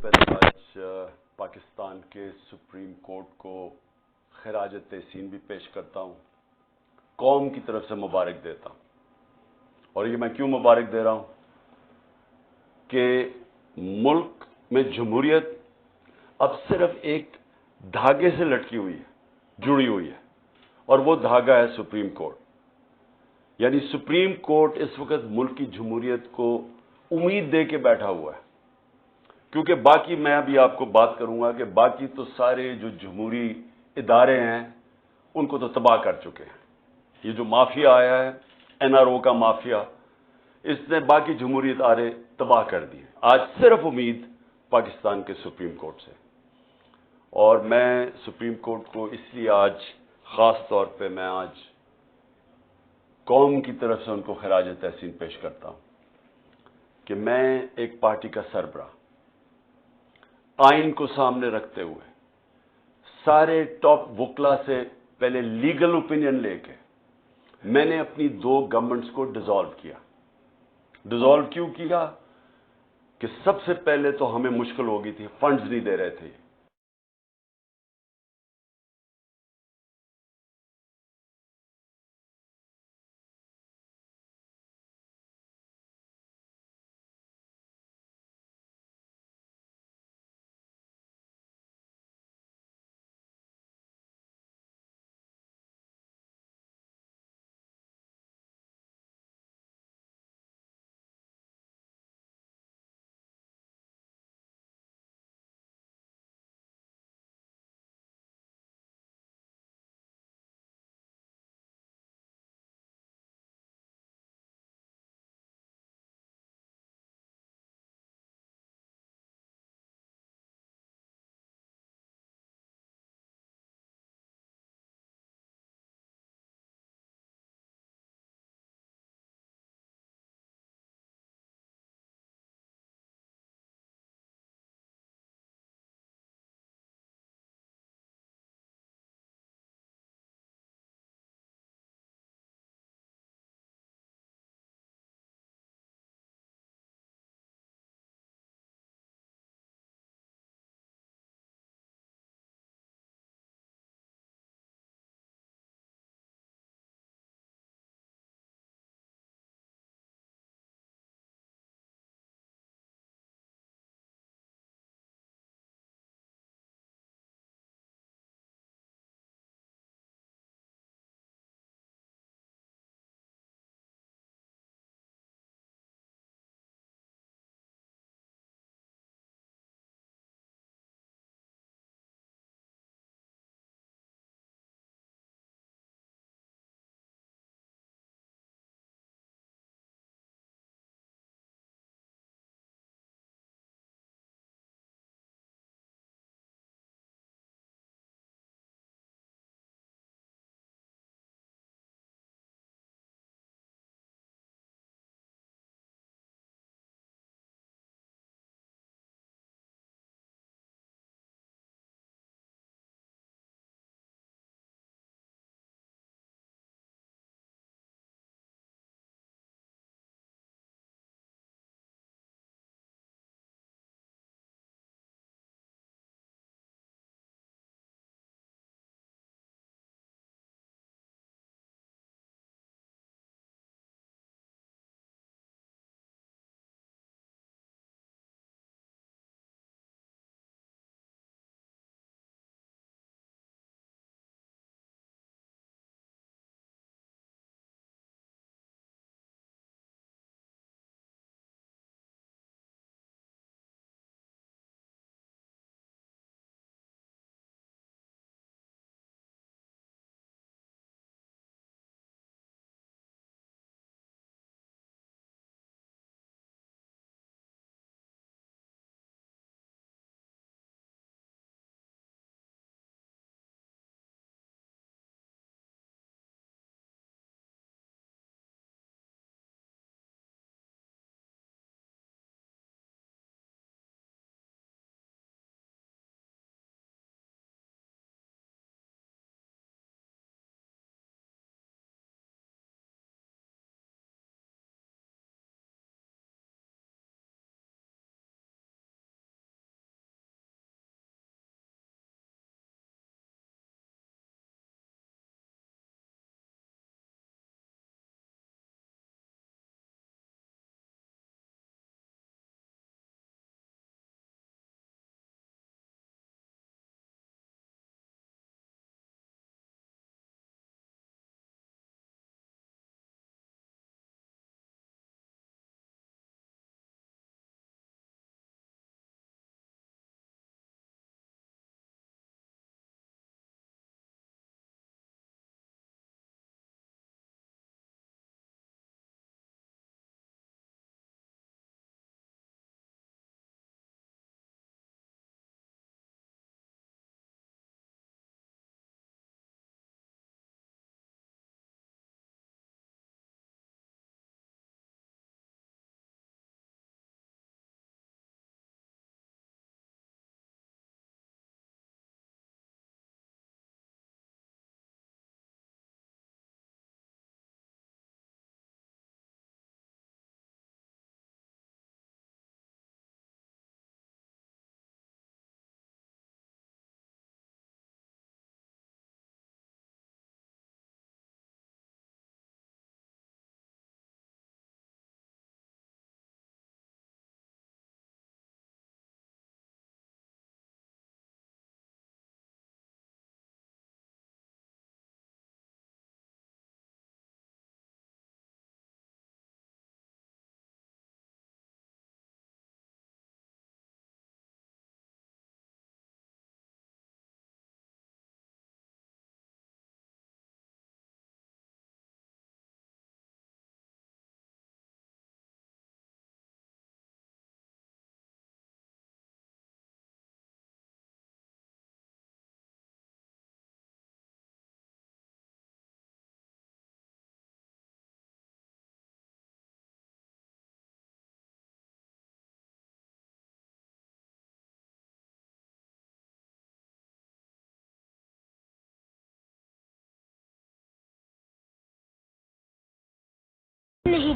پہلے آج پاکستان کے سپریم کورٹ کو خراج تحسین بھی پیش کرتا ہوں، قوم کی طرف سے مبارک دیتا ہوں۔ اور یہ میں کیوں مبارک دے رہا ہوں کہ ملک میں جمہوریت اب صرف ایک دھاگے سے لٹکی ہوئی ہے، جڑی ہوئی ہے، اور وہ دھاگا ہے سپریم کورٹ۔ یعنی سپریم کورٹ اس وقت ملک کی جمہوریت کو امید دے کے بیٹھا ہوا ہے، کیونکہ باقی میں ابھی آپ کو بات کروں گا کہ باقی تو سارے جو جمہوری ادارے ہیں ان کو تو تباہ کر چکے ہیں۔ یہ جو مافیا آیا ہے، NRO کا مافیا، اس نے باقی جمہوری ادارے تباہ کر دیے۔ آج صرف امید پاکستان کے سپریم کورٹ سے، اور میں سپریم کورٹ کو اس لیے آج خاص طور پہ میں آج قوم کی طرف سے ان کو خراج تحسین پیش کرتا ہوں کہ میں ایک پارٹی کا سربراہ آئین کو سامنے رکھتے ہوئے سارے ٹاپ وکلا سے پہلے لیگل اوپینین لے کے میں نے اپنی 2 گورنمنٹس کو ڈیزالو کیا۔ ڈیزالو کیوں کیا؟ کہ سب سے پہلے تو ہمیں مشکل ہو گئی تھی، فنڈز نہیں دے رہے تھے۔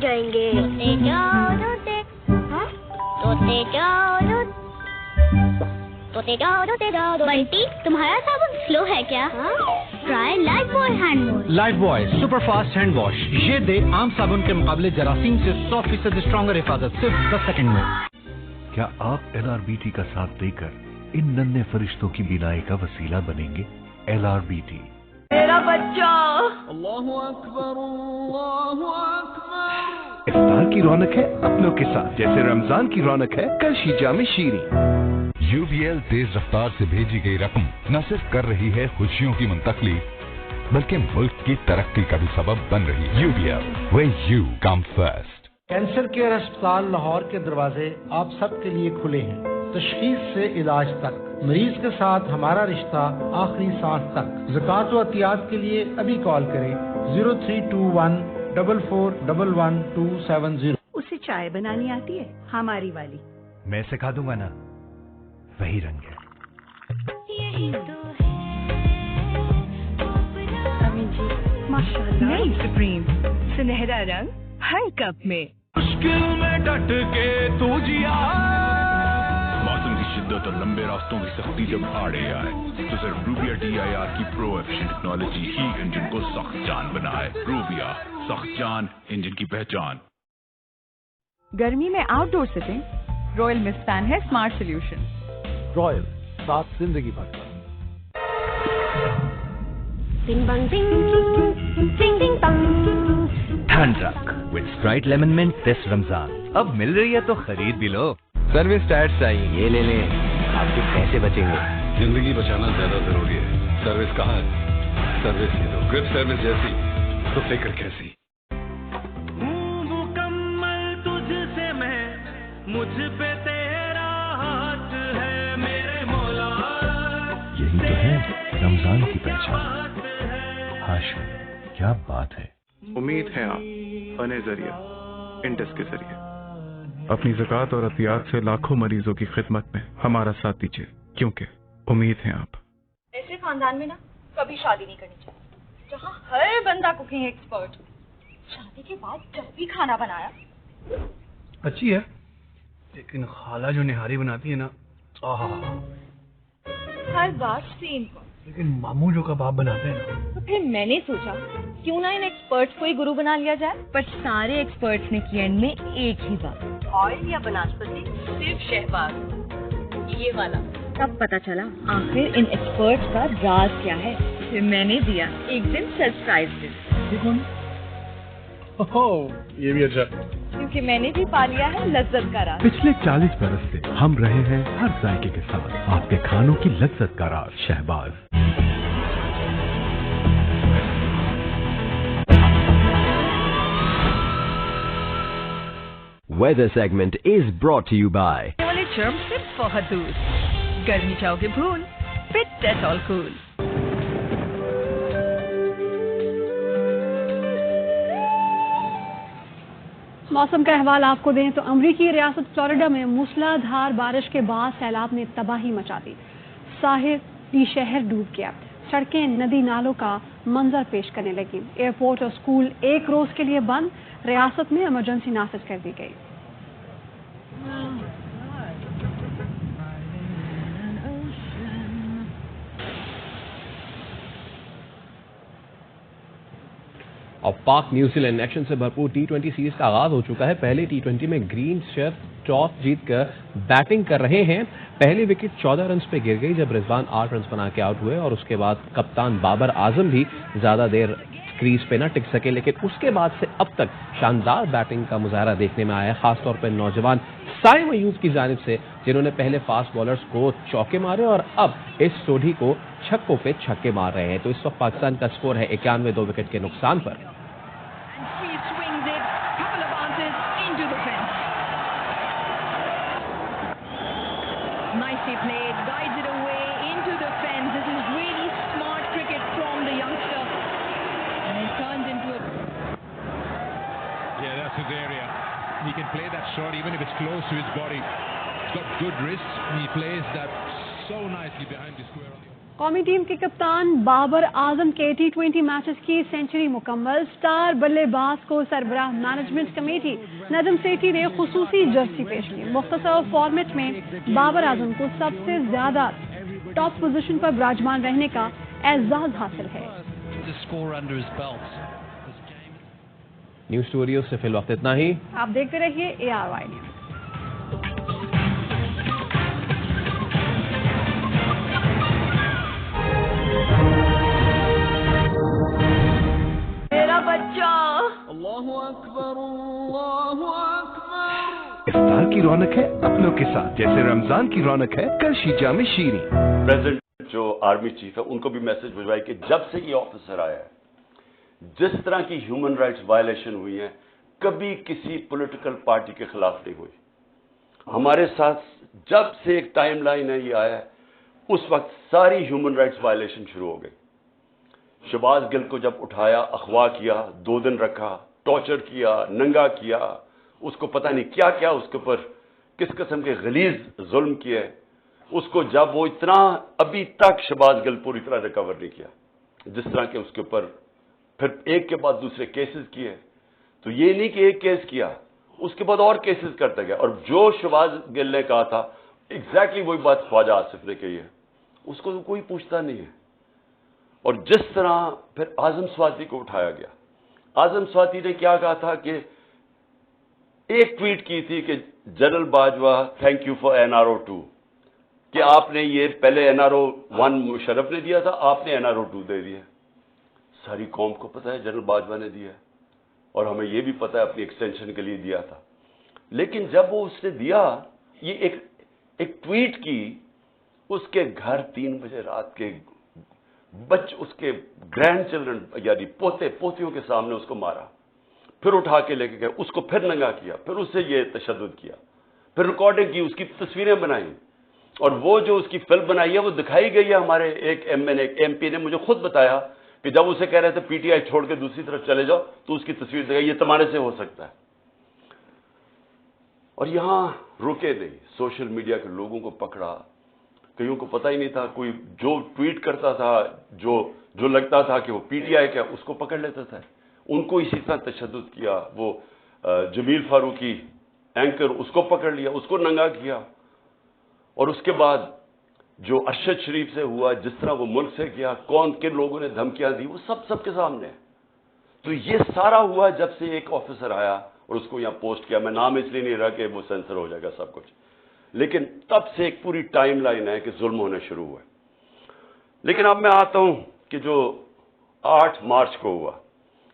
جائیں گے. بنٹی تمہارا صابن سلو ہے کیا؟ Try life boy hand wash. Life boy super fast hand wash. یہ دے عام صابن کے مقابلے جراثیم سے 100% اسٹرانگر حفاظت صرف 10 سیکنڈ میں. کیا آپ LRBT کا ساتھ دے کر ان ننھے فرشتوں کی بینائی کا وسیلہ بنیں گے؟ LRBT. میرا بچہ. اللہ اکبر اللہ اکبر. افطار کی رونق ہے اپنوں کے ساتھ جیسے رمضان کی رونق ہے کرشی جامع شیریں. UBL تیز رفتار سے بھیجی گئی رقم نہ صرف کر رہی ہے خوشیوں کی منتقلی بلکہ ملک کی ترقی کا بھی سبب بن رہی ہے. UBL where you come first. Cancer care اسپتال لاہور کے دروازے آپ سب کے لیے کھلے ہیں. تشخیص سے علاج تک مریض کے ساتھ ہمارا رشتہ آخری سانس تک. زکوٰۃ و عطیات کے لیے ابھی کال کریں 0321441270. اسے چائے بنانی آتی ہے ہماری والی. میں سکھا دوں گا نا, وہی رنگ ہے. امی جی ماشاءاللہ. نئی سپریم سنہرا رنگ ہر کپ میں. مشکل میں ڈٹ کے تو جیا. موسم کی شدت اور لمبے راستوں کی سختی جب آڑے آئے تو صرف روبیا DIR کی پرو ایفیشنٹ ٹیکنالوجی ہی انجن کو سخت جان بنائے. روبیا سخت جان انجن کی پہچان. گرمی میں آؤٹ ڈور سیٹنگ رائل مسٹ فین ہے اسمارٹ سولوشن. رائل ساتھ زندگی بھر. ٹھنڈ رکھ with Sprite Lemon Mint this رمضان. اب مل رہی ہے تو خرید بھی لو. سروس ٹائرز چاہیے, یہ لے لیں, آپ کے پیسے بچیں گے. زندگی بچانا زیادہ ضروری ہے. سروس کہاں ہے؟ سروس ہی دو. گرپ سروس جیسی تو فکر کیسی. مکمل تجھ سے میں, مجھ پہ تیرا ہاتھ ہے میرے مولا. یہی تو ہے رمضان کی پہچان. ہاشم کیا بات ہے. امید ہے آپ فن ذریعہ انڈس کے ذریعے اپنی زکوٰۃ اور عطیات سے لاکھوں مریضوں کی خدمت میں ہمارا ساتھ دیجیے, کیونکہ امید ہے آپ. ایسے خاندان میں نا کبھی شادی نہیں کرنی چاہیے جہاں ہر بندہ کوکنگ ایکسپرٹ. شادی کے بعد جب بھی کھانا بنایا اچھی ہے, لیکن خالہ جو نہاری بناتی ہے نا, ہر بات سیم کو. لیکن ماموں جو کباب بناتے ہیں نا, تو پھر میں نے سوچا کیوں نہ ان ایکسپرٹس کو ہی گرو بنا لیا جائے. پر سارے ایکسپرٹس نے کیا ان میں ایک ہی بات, آئل یا بناسپتی صرف شہباز یہ والا. تب پتا چلا آخر ان ایکسپرٹس کا راز کیا ہے. پھر میں نے دیا ایک دن سرپرائز ڈش. یہ بھی اچھا, کیونکہ میں نے بھی پا لیا ہے لذت کا راز. پچھلے 40 برس سے ہم رہے ہیں ہر ذائقے کے ساتھ آپ کے کھانوں کی لذت کا راز. Shahbaz. Weather segment is brought to you by والے جرم سے بہت دور. گرمی چاہو گے بھول, پھر ڈیٹول کول. موسم کا احوال آپ کو دیں تو امریکی ریاست فلوریڈا میں موسلا دھار بارش کے بعد سیلاب نے تباہی مچا دی. ساحلی شہر ڈوب گیا, سڑکیں ندی نالوں کا منظر پیش کرنے لگی. ایئرپورٹ اور اسکول ایک روز کے لیے بند. ریاست میں ایمرجنسی نافذ کر دی گئی. اور پاک نیوزی لینڈ ایکشن سے بھرپور T20 سیریز کا آغاز ہو چکا ہے. پہلے T20 میں گرین شیف ٹاس جیت کر بیٹنگ کر رہے ہیں. پہلی وکٹ 14 رنز پہ گر گئی جب رضوان 8 رنز بنا کے آؤٹ ہوئے, اور اس کے بعد کپتان بابر اعظم بھی زیادہ دیر کریز پہ نہ ٹک سکے. لیکن اس کے بعد سے اب تک شاندار بیٹنگ کا مظاہرہ دیکھنے میں آیا ہے, خاص طور پہ نوجوان سائم ایوب کی جانب سے, جنہوں نے پہلے فاسٹ بالرز کو چوکے مارے اور اب اس سوڈھی کو چھکوں پہ چھکے مار رہے ہیں. تو اس وقت پاکستان کا سکور ہے 91 2 وکٹ کے نقصان پر. Nicely played, guides it away into the fence. This is really smart cricket from the youngster. And it turns into a... Yeah, that's his area. He can play that shot even if it's close to his body. He's got good wrists and he plays that so nicely behind the square. قومی team کے کپتان بابر اعظم کے T20 matches کی century مکمل. Star بلے باز کو سربراہ مینجمنٹ کمیٹی نجم سیٹھی نے خصوصی جرسی پیش کی. مختصر فارمیٹ میں بابر اعظم کو سب سے زیادہ ٹاپ پوزیشن پر براجمان رہنے کا اعزاز حاصل ہے. نیوز اسٹوڈیو سے فی الوقت اتنا ہی. آپ دیکھتے رہیے ARY نیوز. افطار کی رونق ہے اپنوں کے ساتھ جیسے رمضان کی رونق ہے کرشی جامع شیریں. پریزیڈنٹ جو آرمی چیف ہے ان کو بھی میسج بھجوائی کہ جب سے یہ آفیسر آیا ہے جس طرح کی ہیومن رائٹس وائلیشن ہوئی ہیں کبھی کسی پولیٹیکل پارٹی کے خلاف نہیں ہوئی. ہمارے ساتھ جب سے ایک ٹائم لائن ہے یہ آیا ہے اس وقت ساری ہیومن رائٹس وائلیشن شروع ہو گئی. شہباز گل کو جب اٹھایا اغوا کیا 2 دن رکھا ٹارچر کیا ننگا کیا اس کو پتہ نہیں کیا کیا اس کے اوپر کس قسم کے غلیظ ظلم کیے. اس کو جب وہ اتنا ابھی تک شہباز گل پوری طرح ریکور نہیں کیا جس طرح کے اس کے اوپر پھر ایک کے بعد دوسرے کیسز کیے. تو یہ نہیں کہ ایک کیس کیا اس کے بعد اور کیسز کرتا گیا. اور جو شہباز گل نے کہا تھا ایگزیکٹلی وہی بات خواجہ آصف نے کہی ہے اس کو کوئی پوچھتا نہیں ہے. اور جس طرح پھر اعظم سواتی کو اٹھایا گیا. اعظم سواتی نے کیا کہا تھا کہ ایک ٹویٹ کی تھی کہ general Bajwa thank you for NRO 2 کہ آپ نے یہ پہلے NRO 1 مشرف نے دیا تھا آپ نے NRO 2 دے دیا. ساری قوم کو پتہ ہے جنرل باجوہ نے دیا اور ہمیں یہ بھی پتہ ہے اپنی ایکسٹینشن کے لیے دیا تھا. لیکن جب وہ اس نے دیا یہ ایک ٹویٹ کی اس کے گھر 3 بجے رات کے اس کے گرینڈ چلڈرن یعنی پوتے پوتیوں کے سامنے اس کو مارا پھر اٹھا کے لے کے گئے اس کو پھر ننگا کیا پھر اس سے یہ تشدد کیا پھر ریکارڈنگ کی اس کی تصویریں بنائیں اور وہ جو اس کی فلم بنائی ہے وہ دکھائی گئی ہے. ہمارے ایک MP نے مجھے خود بتایا کہ جب اسے کہہ رہے تھے PTI چھوڑ کے دوسری طرف چلے جاؤ تو اس کی تصویر دکھائی یہ تمہارے سے ہو سکتا ہے. اور یہاں رکے نہیں سوشل میڈیا کے لوگوں کو پکڑا. کئیوں کو پتہ ہی نہیں تھا کوئی جو ٹویٹ کرتا تھا جو لگتا تھا کہ وہ PTI کا اس کو پکڑ لیتا تھا. ان کو اسی طرح تشدد کیا. وہ جمیل فاروقی اینکر اس کو پکڑ لیا اس کو ننگا کیا. اور اس کے بعد جو ارشد شریف سے ہوا جس طرح وہ ملک سے کیا کون کن لوگوں نے دھمکیاں دی وہ سب کے سامنے ہے. تو یہ سارا ہوا جب سے ایک آفیسر آیا اور اس کو یہاں پوسٹ کیا. میں نام اس لیے نہیں رہا کہ وہ سینسر ہو جائے گا سب کچھ لیکن تب سے ایک پوری ٹائم لائن ہے کہ ظلم ہونا شروع ہوا. لیکن اب میں آتا ہوں کہ جو 8 مارچ کو ہوا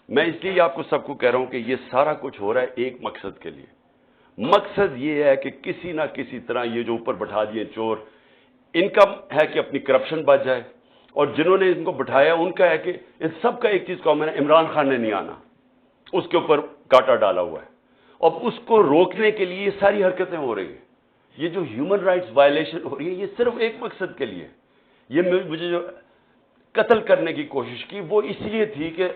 میں اس لیے آپ کو سب کو کہہ رہا ہوں کہ یہ سارا کچھ ہو رہا ہے ایک مقصد کے لیے. مقصد یہ ہے کہ کسی نہ کسی طرح یہ جو اوپر بٹھا دیے چور ان کا ہے کہ اپنی کرپشن بچ جائے اور جنہوں نے ان کو بٹھایا ان کا ہے کہ ان سب کا ایک چیز کامن ہے عمران خان نے نہیں آنا اس کے اوپر کاٹا ڈالا ہوا ہے. اب اس کو روکنے کے لیے یہ ساری حرکتیں ہو رہی ہیں. یہ جو ہیومن رائٹس وائلیشن ہو رہی ہے یہ صرف ایک مقصد کے لیے. یہ مجھے جو قتل کرنے کی کوشش کی وہ اس لیے تھی کہ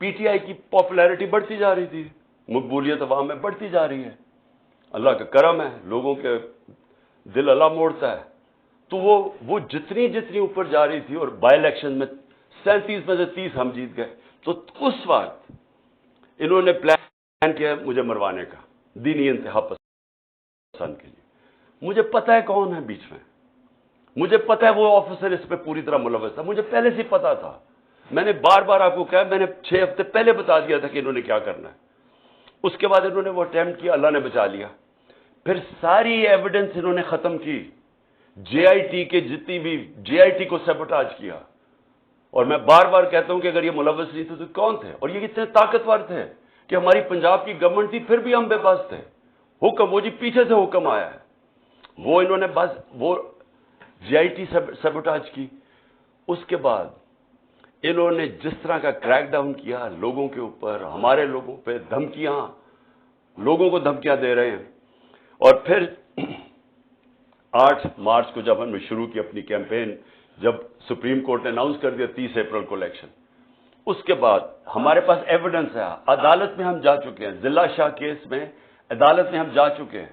PTI کی پاپولیرٹی بڑھتی جا رہی تھی مقبولیت عوام میں بڑھتی جا رہی ہے. اللہ کا کرم ہے لوگوں کے دل اللہ موڑتا ہے. تو وہ جتنی اوپر جا رہی تھی اور بائی الیکشن میں 37 میں سے 30 ہم جیت گئے. تو اس وقت انہوں نے پلان کیا مجھے مروانے کا دینی انتہا پسند کے لیے. مجھے پتہ ہے کون ہے بیچ میں مجھے پتہ ہے وہ آفیسر اس پہ پوری طرح ملوث تھا. مجھے پہلے سے پتا تھا. میں نے بار آپ کو کہا میں نے 6 ہفتے پہلے بتا دیا تھا کہ انہوں نے کیا کرنا ہے. اس کے بعد انہوں نے وہ اٹیمپٹ کیا اللہ نے بچا لیا. پھر ساری ایویڈنس انہوں نے ختم کی. JIT کے جتنی بھی JIT کو سیبوٹاج کیا. اور میں بار کہتا ہوں کہ اگر یہ ملوث نہیں تھے تو کون تھے. اور یہ اتنے طاقتور تھے کہ ہماری پنجاب کی گورنمنٹ تھی پھر بھی ہم بے بس تھے. حکم وہ جی پیچھے سے حکم آیا ہے وہ انہوں نے بس وہ JIT سیبوٹاج کی. اس کے بعد انہوں نے جس طرح کا کریک ڈاؤن کیا لوگوں کے اوپر ہمارے لوگوں پہ دھمکیاں لوگوں کو دھمکیاں دے رہے ہیں. اور پھر 8 مارچ کو جب ہم نے شروع کی اپنی کیمپین جب سپریم کورٹ نے اناؤنس کر دیا 30 اپریل کو الیکشن اس کے بعد ہمارے پاس ایویڈنس ہے. عدالت میں ہم جا چکے ہیں. ضلع شاہ کیس میں عدالت میں ہم جا چکے ہیں.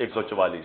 144।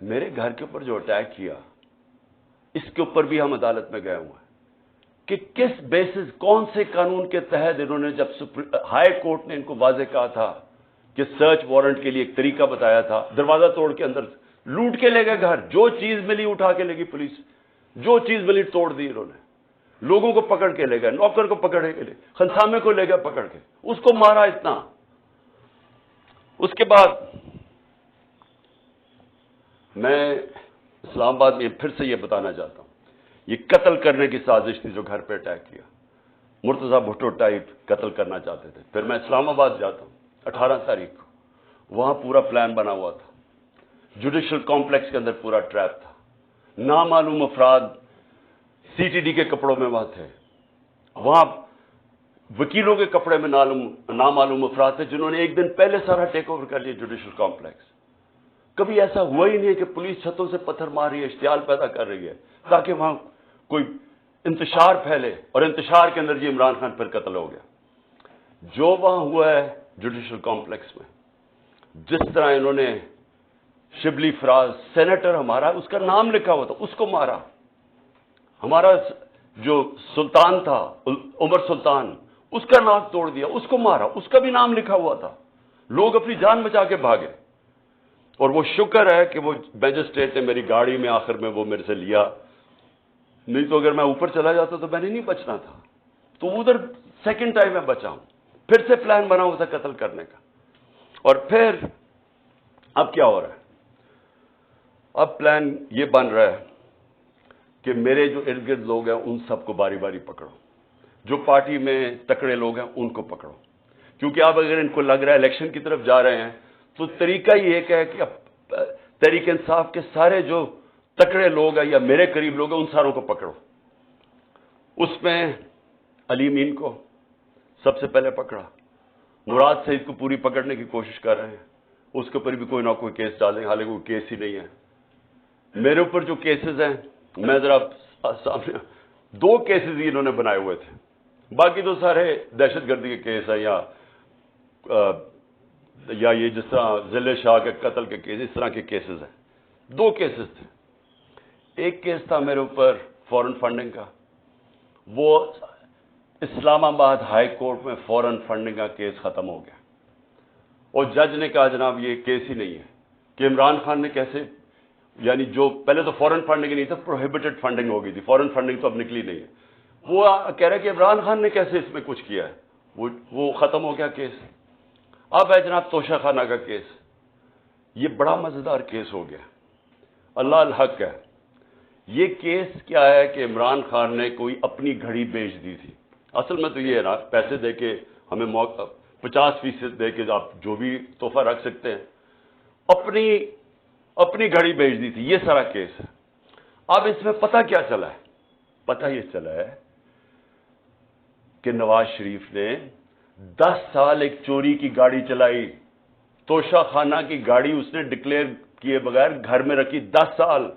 میرے گھر کے اوپر جو اٹیک کیا اس کے اوپر بھی ہم عدالت میں گئے ہوئے ہیں کہ کس بیسس کون سے قانون کے تحت انہوں نے, جب ہائی کورٹ نے ان کو واضح کہا تھا کہ سرچ وارنٹ کے لیے ایک طریقہ بتایا تھا, دروازہ توڑ کے اندر لوٹ کے لے گئے گھر, جو چیز ملی اٹھا کے لے گئی پولیس, جو چیز ملی توڑ دی انہوں نے, لوگوں کو پکڑ کے لے گئے, نوکر کو پکڑ کے لے, خنسامے کو لے گئے پکڑ کے, اس کو مارا اتنا. اس کے بعد میں اسلام آباد میں پھر سے یہ بتانا چاہتا ہوں, یہ قتل کرنے کی سازش تھی جو گھر پہ اٹیک کیا. مرتضیٰ بھٹو ٹائپ قتل کرنا چاہتے تھے. پھر میں اسلام آباد جاتا ہوں 18 تاریخ کو, وہاں پورا پلان بنا ہوا تھا, جوڈیشل کمپلیکس کے اندر پورا ٹریپ تھا, نامعلوم افراد سی ٹی ڈی کے کپڑوں میں وہاں تھے, وہاں وکیلوں کے کپڑے میں نامعلوم افراد تھے جنہوں نے ایک دن پہلے سارا ٹیک اوور کر لیا جوڈیشل کمپلیکس. کبھی ایسا ہوا ہی نہیں ہے کہ پولیس چھتوں سے پتھر مار رہی ہے, اشتعال پیدا کر رہی ہے تاکہ وہاں کوئی انتشار پھیلے, اور انتشار کے اندر یہ عمران خان پھر قتل ہو گیا. جو وہاں ہوا ہے جوڈیشل کمپلیکس میں, جس طرح انہوں نے شبلی فراز سینیٹر ہمارا اس کا نام لکھا ہوا تھا اس کو مارا, ہمارا جو سلطان تھا عمر سلطان اس کا ناک توڑ دیا, اس کو مارا, اس کا بھی نام لکھا ہوا تھا. لوگ اپنی جان بچا کے بھاگے, اور وہ شکر ہے کہ وہ میجسٹریٹ نے میری گاڑی میں آخر میں وہ میرے سے لیا, نہیں تو اگر میں اوپر چلا جاتا تو میں نے نہیں بچنا تھا. تو ادھر سیکنڈ ٹائم میں بچا ہوں. پھر سے پلان بنا ہوا تھا قتل کرنے کا. اور پھر اب کیا ہو رہا ہے, اب پلان یہ بن رہا ہے کہ میرے جو ارد گرد لوگ ہیں ان سب کو باری باری پکڑو, جو پارٹی میں تکڑے لوگ ہیں ان کو پکڑو, کیونکہ اب اگر ان کو لگ رہا ہے الیکشن کی طرف جا رہے ہیں تو طریقہ یہ ایک ہے کہ اب تحریک انصاف کے سارے جو تکڑے لوگ ہیں یا میرے قریب لوگ ہیں ان ساروں کو پکڑو. اس میں علی مین کو سب سے پہلے پکڑا, مراد سعید کو پوری پکڑنے کی کوشش کر رہے ہیں, اس کے اوپر بھی کوئی نہ کوئی کیس ڈالیں, حالانکہ کوئی کیس ہی نہیں ہے. میرے اوپر جو کیسز ہیں میں ذرا سامنے 2 کیسز ہی انہوں نے بنائے ہوئے تھے, باقی تو سارے دہشت گردی کے کیس ہیں یا یہ جس طرح ضلع شاہ کے قتل کے کیس, اس طرح کے کیسز ہیں. 2 کیسز تھے. ایک کیس تھا میرے اوپر فورن فنڈنگ کا, وہ اسلام آباد ہائی کورٹ میں فورن فنڈنگ کا کیس ختم ہو گیا, اور جج نے کہا جناب یہ کیس ہی نہیں ہے کہ عمران خان نے کیسے, یعنی جو پہلے تو فورن فنڈنگ نہیں تھا, پروہیبٹڈ فنڈنگ ہو گئی تھی, فورن فنڈنگ تو اب نکلی نہیں ہے. وہ کہہ رہے کہ عمران خان نے کیسے اس میں کچھ کیا ہے, وہ ختم ہو گیا کیس. اب ہے جناب توشہ خانہ کا کیس, یہ بڑا مزیدار کیس ہو گیا. اللہ الحق ہے, یہ کیس کیا ہے کہ عمران خان نے کوئی اپنی گھڑی بیچ دی تھی. اصل میں تو یہ ہے نا, پیسے دے کے ہمیں 50% دے کے آپ جو بھی تحفہ رکھ سکتے ہیں, اپنی گھڑی بیچ دی تھی. یہ سارا کیس ہے. اب اس میں پتہ کیا چلا ہے, پتہ یہ چلا ہے کہ نواز شریف نے 10 سال ایک چوری کی گاڑی چلائی, توشہ خانہ کی گاڑی اس نے ڈکلیئر کیے بغیر گھر میں رکھی 10 سال.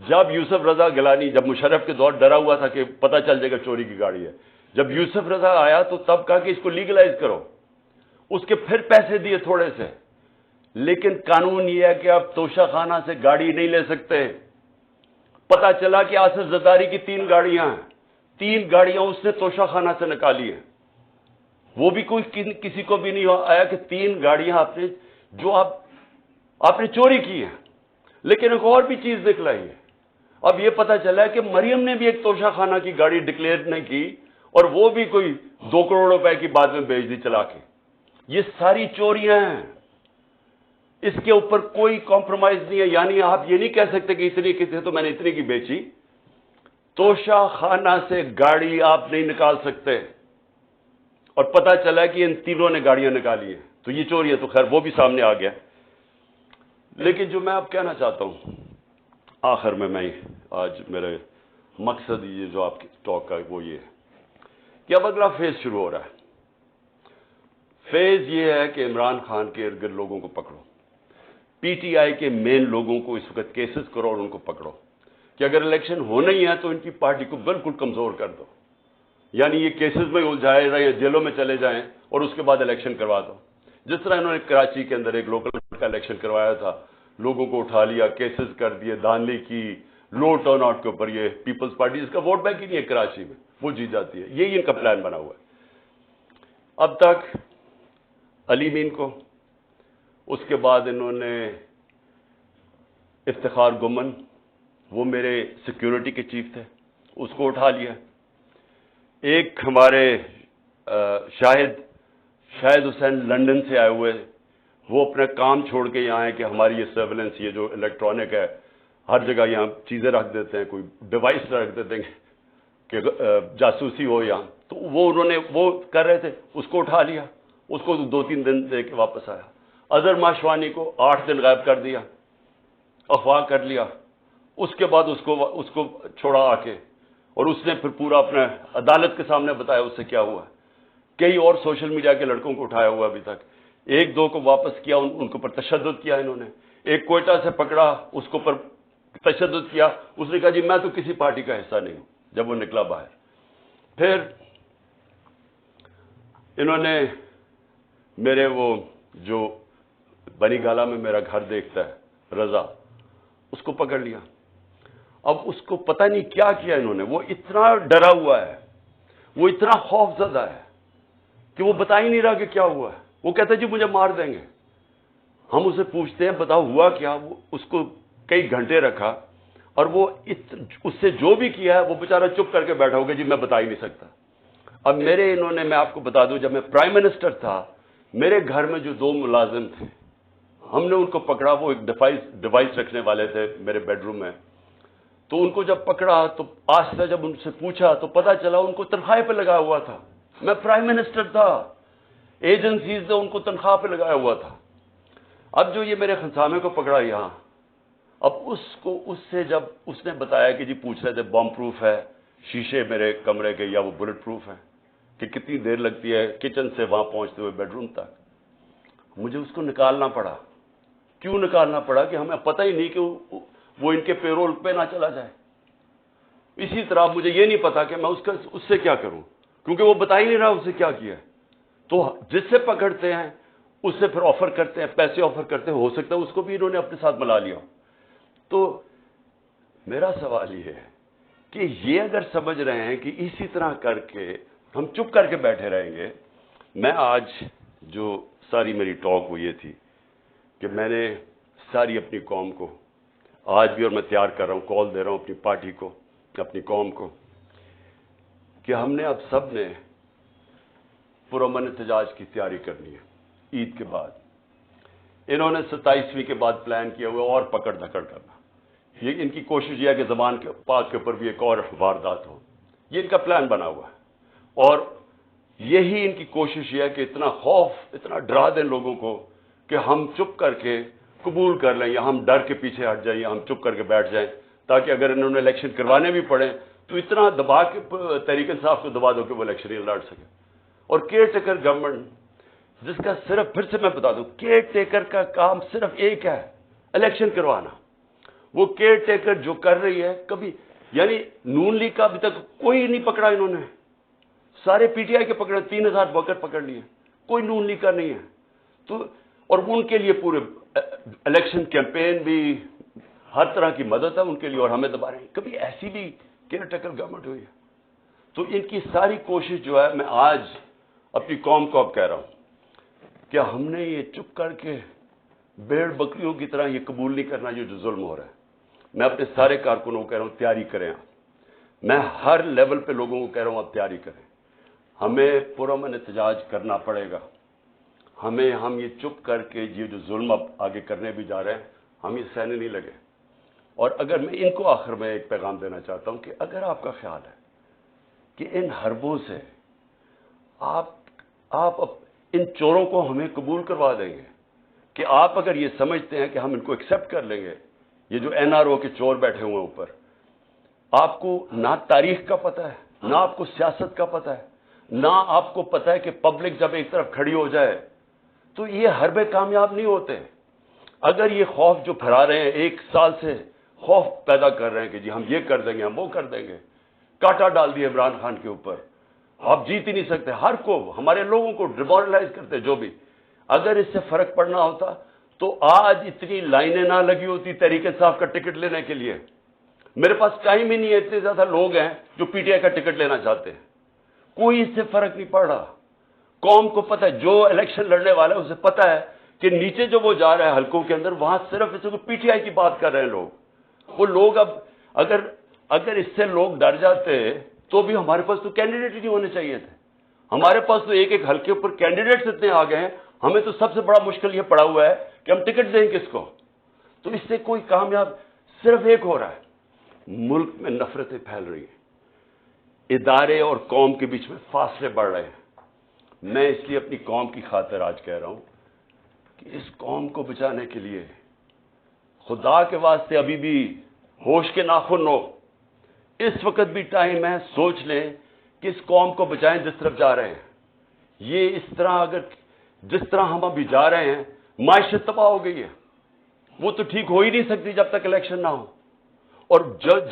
جب یوسف رضا گیلانی, جب مشرف کے دور ڈرا ہوا تھا کہ پتہ چل جائے گا چوری کی گاڑی ہے, جب یوسف رضا آیا تو تب کہا کہ اس کو لیگلائز کرو, اس کے پھر پیسے دیے تھوڑے سے, لیکن قانون یہ ہے کہ آپ توشہ خانہ سے گاڑی نہیں لے سکتے. پتہ چلا کہ آصف زرداری کی 3 گاڑیاں ہیں, 3 گاڑیاں اس نے توشہ خانہ سے نکالی ہیں. وہ بھی کوئی کسی کو بھی نہیں آیا کہ 3 گاڑیاں آپ نے چوری کی ہیں. لیکن ایک اور بھی چیز نکلائی ہے. اب یہ پتہ چلا ہے کہ مریم نے بھی ایک توشہ خانہ کی گاڑی ڈکلیئر نہیں کی, اور وہ بھی کوئی 2 کروڑ روپے کی بعد میں بیچ دی چلا کے. یہ ساری چوریاں ہیں, اس کے اوپر کوئی کمپرومائز نہیں ہے. یعنی آپ یہ نہیں کہہ سکتے کہ اتنی کی تھی تو میں نے اتنی کی بیچی. توشہ خانہ سے گاڑی آپ نہیں نکال سکتے, اور پتہ چلا کہ ان تینوں نے گاڑیاں نکالی ہیں. تو یہ چوری ہے, تو خیر وہ بھی سامنے آ گیا. لیکن جو میں اب کہنا چاہتا ہوں آخر میں آج میرے مقصد یہ جو آپ کی ٹاک کا وہ یہ ہے کہ اب اگلا فیز شروع ہو رہا ہے. فیز یہ ہے کہ عمران خان کے ارد گرد لوگوں کو پکڑو, پی ٹی آئی کے مین لوگوں کو اس وقت کیسز کرو اور ان کو پکڑو کہ اگر الیکشن ہونا ہی ہے تو ان کی پارٹی کو بالکل کمزور کر دو. یعنی یہ کیسز میں الجھائے رہے, جیلوں میں چلے جائیں اور اس کے بعد الیکشن کروا دو. جس طرح انہوں نے کراچی کے اندر ایک لوکل کا الیکشن کروایا تھا, لوگوں کو اٹھا لیا, کیسز کر دیے, دھاندلی کی, لو ٹرن آؤٹ کے اوپر. یہ پیپلز پارٹی جس کا ووٹ بینک ہی نہیں ہے کراچی میں, وہ جیت جاتی ہے. یہی ان کا پلان بنا ہوا ہے. اب تک علی مین کو, اس کے بعد انہوں نے افتخار گمن, وہ میرے سیکیورٹی کے چیف تھے, اس کو اٹھا لیا. ایک ہمارے شاہد حسین لندن سے آئے ہوئے, وہ اپنا کام چھوڑ کے یہاں آئے کہ ہماری یہ سرویلنس, یہ جو الیکٹرانک ہے, ہر جگہ یہاں چیزیں رکھ دیتے ہیں, کوئی ڈیوائس رکھ دیتے ہیں کہ جاسوسی ہو یہاں. تو وہ انہوں نے وہ کر رہے تھے, اس کو اٹھا لیا. اس کو 2-3 دن دے کے واپس آیا. اظہر ماشوانی کو 8 دن غائب کر دیا, اغوا کر لیا. اس کے بعد اس کو چھوڑا آ کے, اور اس نے پھر پورا اپنا عدالت کے سامنے بتایا اس سے کیا ہوا. کئی اور سوشل میڈیا کے لڑکوں کو اٹھایا ہوا ابھی تک. 1-2 کو واپس کیا, ان کے اوپر تشدد کیا انہوں نے. ایک کوئٹہ سے پکڑا, اس کے اوپر تشدد کیا. اس نے کہا جی میں تو کسی پارٹی کا حصہ نہیں ہوں, جب وہ نکلا باہر. پھر انہوں نے میرے وہ جو بنی گالا میں میرا گھر دیکھتا ہے, رضا, اس کو پکڑ لیا. اب اس کو پتہ نہیں کیا کیا انہوں نے. وہ اتنا ڈرا ہوا ہے, وہ اتنا خوف زدہ ہے کہ وہ بتا ہی نہیں رہا کہ کیا ہوا ہے. وہ کہتا ہے جی مجھے مار دیں گے. ہم اسے پوچھتے ہیں بتاؤ ہوا کیا. وہ اس کو کئی گھنٹے رکھا, اور وہ اس سے جو بھی کیا ہے وہ بیچارہ چپ کر کے بیٹھا ہوگا جی میں بتا ہی نہیں سکتا. اب میں آپ کو بتا دوں, جب میں پرائم منسٹر تھا, میرے گھر میں جو 2 ملازم تھے, ہم نے ان کو پکڑا. وہ ایک ڈیوائس رکھنے والے تھے میرے بیڈ روم میں. تو ان کو جب پکڑا تو آج جب ان سے پوچھا تو پتا چلا ان کو تنخواہ پہ لگا ہوا تھا. میں پرائم منسٹر تھا, ایجنسیز نے ان کو تنخواہ پہ لگایا ہوا تھا. اب جو یہ میرے خنسامے کو پکڑا یہاں, اب اس سے جب اس نے بتایا کہ جی پوچھ رہے تھے بم پروف ہے شیشے میرے کمرے کے یا وہ بلٹ پروف ہے, کہ کتنی دیر لگتی ہے کچن سے وہاں پہنچتے ہوئے بیڈ روم تک. مجھے اس کو نکالنا پڑا. کیوں نکالنا پڑا؟ کہ ہمیں پتہ ہی نہیں کہ وہ ان کے پیرول پہ نہ چلا جائے. اسی طرح مجھے یہ نہیں پتا کہ میں اس سے کیا کروں, کیونکہ وہ بتا ہی نہیں رہا اسے کیا کیا ہے. تو جس سے پکڑتے ہیں اس سے پھر آفر کرتے ہیں, پیسے آفر کرتے ہیں. ہو سکتا ہے اس کو بھی انہوں نے اپنے ساتھ ملا لیا. تو میرا سوال یہ ہے کہ یہ اگر سمجھ رہے ہیں کہ اسی طرح کر کے ہم چپ کر کے بیٹھے رہیں گے. میں آج جو ساری میری ٹاک وہ یہ تھی کہ میں نے ساری اپنی قوم کو آج بھی, اور میں تیار کر رہا ہوں, کال دے رہا ہوں اپنی پارٹی کو, اپنی قوم کو, کہ ہم نے اب سب نے پرامن احتجاج کی تیاری کرنی ہے عید کے بعد. انہوں نے 27ویں کے بعد پلان کیا ہوا اور پکڑ دھکڑ کرنا. یہ ان کی کوشش یہ ہے کہ زبان کے پاک کے اوپر بھی ایک اور واردات ہو. یہ ان کا پلان بنا ہوا ہے, اور یہی ان کی کوشش یہ ہے کہ اتنا خوف, اتنا ڈرا دیں لوگوں کو کہ ہم چپ کر کے قبول کر لیں, یا ہم ڈر کے پیچھے ہٹ جائیں, یا ہم چپ کر کے بیٹھ جائیں, تاکہ اگر انہوں نے الیکشن کروانے بھی پڑے تو اتنا دبا کے تحریک انصاف کو دبا دو کہ وہ الیکشن ہی لڑ سکے. اور کیئر ٹیکر گورنمنٹ, جس کا صرف, پھر سے میں بتا دوں, کیئر ٹیکر کا کام صرف ایک ہے, الیکشن کروانا. وہ کیئر ٹیکر جو کر رہی ہے, کبھی یعنی نون لیگ کا ابھی تک کوئی نہیں پکڑا انہوں نے. سارے پی ٹی آئی کے پکڑے, 3000 ورکر پکڑ لیے, کوئی نون لیگ کا نہیں ہے. تو اور ان کے لیے پورے الیکشن کیمپین بھی, ہر طرح کی مدد ہے ان کے لیے, اور ہمیں دبا رہے ہیں. کبھی ایسی بھی کیئر ٹیکر گورنمنٹ ہوئی ہے. تو ان کی ساری کوشش جو ہے, میں آج اپنی قوم کو اب کہہ رہا ہوں کہ ہم نے یہ چپ کر کے بھیڑ بکریوں کی طرح یہ قبول نہیں کرنا یہ جو ظلم ہو رہا ہے. میں اپنے سارے کارکنوں کو کہہ رہا ہوں تیاری کریں. میں ہر لیول پہ لوگوں کو کہہ رہا ہوں اب تیاری کریں. ہمیں پرامن احتجاج کرنا پڑے گا. ہم یہ چپ کر کے یہ جو ظلم اب آگے کرنے بھی جا رہے ہیں, ہم یہ سہنے نہیں لگے. اور اگر میں ان کو آخر میں ایک پیغام دینا چاہتا ہوں کہ اگر آپ کا خیال ہے کہ ان حربوں سے آپ ان چوروں کو ہمیں قبول کروا دیں گے, کہ آپ اگر یہ سمجھتے ہیں کہ ہم ان کو ایکسیپٹ کر لیں گے, یہ جو این آر او کے چور بیٹھے ہوئے اوپر, آپ کو نہ تاریخ کا پتہ ہے, نہ آپ کو سیاست کا پتہ ہے, نہ آپ کو پتہ ہے کہ پبلک جب ایک طرف کھڑی ہو جائے تو یہ حربے کامیاب نہیں ہوتے. اگر یہ خوف جو پھیلا رہے ہیں, 1 سال سے خوف پیدا کر رہے ہیں کہ جی ہم یہ کر دیں گے, ہم وہ کر دیں گے, کاٹا ڈال دیا عمران خان کے اوپر, آپ جیت ہی نہیں سکتے, ہر کو, ہمارے لوگوں کو ڈیمورلائز کرتے جو بھی. اگر اس سے فرق پڑنا ہوتا تو آج اتنی لائنیں نہ لگی ہوتی تحریک انصاف کا ٹکٹ لینے کے لیے. میرے پاس ٹائم ہی نہیں ہے, اتنے زیادہ لوگ ہیں جو پی ٹی آئی کا ٹکٹ لینا چاہتے ہیں. کوئی اس سے فرق نہیں پڑ رہا. قوم کو پتہ ہے, جو الیکشن لڑنے والا ہے اسے پتہ ہے کہ نیچے جو وہ جا رہا ہے حلقوں کے اندر, وہاں صرف اس کو پی ٹی آئی کی بات کر رہے ہیں لوگ. وہ لوگ اب اگر اس سے لوگ ڈر جاتے تو بھی ہمارے پاس تو کینڈیڈیٹ ہی نہیں ہونے چاہیے تھے. ہمارے پاس تو ایک ایک حلقے پر کینڈیڈیٹس اتنے آ گئے ہیں, ہمیں تو سب سے بڑا مشکل یہ پڑا ہوا ہے کہ ہم ٹکٹ دیں کس کو. تو اس سے کوئی کامیاب صرف ایک ہو رہا ہے, ملک میں نفرتیں پھیل رہی ہیں, ادارے اور قوم کے بیچ میں فاصلے بڑھ رہے ہیں. میں اس لیے اپنی قوم کی خاطر آج کہہ رہا ہوں کہ اس قوم کو بچانے کے لیے خدا کے واسطے ابھی بھی ہوش کے ناخن ہو. اس وقت بھی ٹائم ہے, سوچ لیں کہ اس قوم کو بچائیں جس طرف جا رہے ہیں. یہ اس طرح جس طرح ہم ابھی جا رہے ہیں, معیشت تباہ ہو گئی ہے. وہ تو ٹھیک ہو ہی نہیں سکتی جب تک الیکشن نہ ہو. اور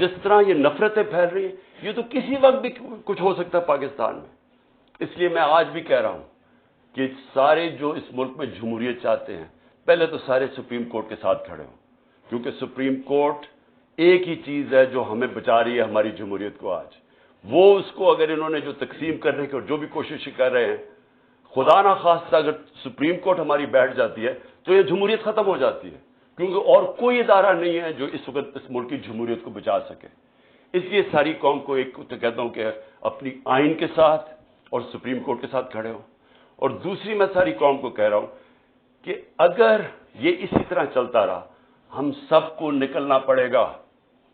جس طرح یہ نفرتیں پھیل رہی ہیں, یہ تو کسی وقت بھی کچھ ہو سکتا ہے پاکستان میں. اس لیے میں آج بھی کہہ رہا ہوں کہ سارے جو اس ملک میں جمہوریت چاہتے ہیں, پہلے تو سارے سپریم کورٹ کے ساتھ کھڑے ہوں, کیونکہ سپریم کورٹ ایک ہی چیز ہے جو ہمیں بچا رہی ہے ہماری جمہوریت کو. آج وہ اس کو اگر انہوں نے جو تقسیم کرنے کی اور جو بھی کوشش کر رہے ہیں, خدا نہ خواستہ اگر سپریم کورٹ ہماری بیٹھ جاتی ہے تو یہ جمہوریت ختم ہو جاتی ہے, کیونکہ اور کوئی ادارہ نہیں ہے جو اس وقت اس ملک کی جمہوریت کو بچا سکے. اس لیے ساری قوم کو ایک تو کہتا ہوں کہ اپنی آئین کے ساتھ اور سپریم کورٹ کے ساتھ کھڑے ہوں. اور دوسری میں ساری قوم کو کہہ رہا ہوں کہ اگر یہ اسی طرح چلتا رہا, ہم سب کو نکلنا پڑے گا,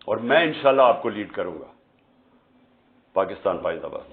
اور میں انشاءاللہ آپ کو لیڈ کروں گا. پاکستان زندہ باد.